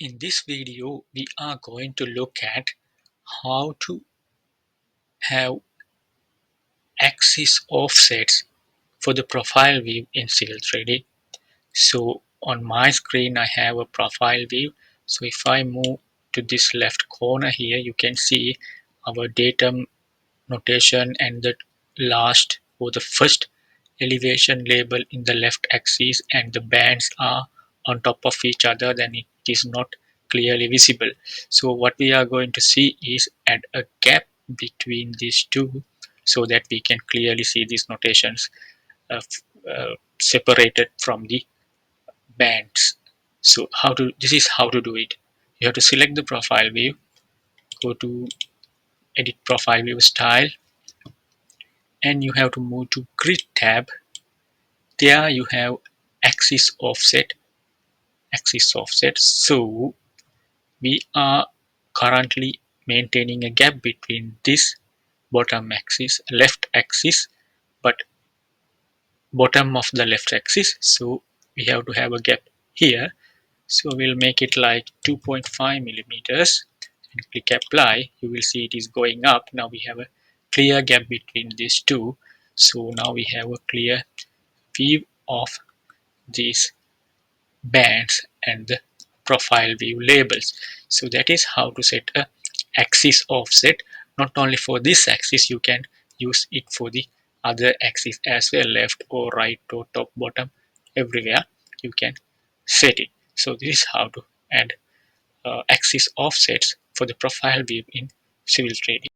In this video, we are going to look at how to have axis offsets for the profile view in Civil 3D. So on my screen, I have a profile view. So if I move to this left corner here, you can see our datum notation and the last or the first elevation label in the left axis, and the bands are on top of each other, then it is not clearly visible. So what we are going to see is add a gap between these two so that we can clearly see these notations separated from the bands. So this is how to do it. You have to select the profile view, go to edit profile view style, and you have to move to grid tab. There you have axis offset. So we are currently maintaining a gap between this bottom axis, left axis, but bottom of the left axis, so we have to have a gap here. So we'll make it like 2.5 millimeters and click apply. You will see it is going up. Now we have a clear gap between these two. So now we have a clear view of these bands and the profile view labels. So that is how to set a axis offset. Not only for this axis, you can use it for the other axis as well, left or right or top, bottom, everywhere you can set it. So this is how to add axis offsets for the profile view in Civil 3D.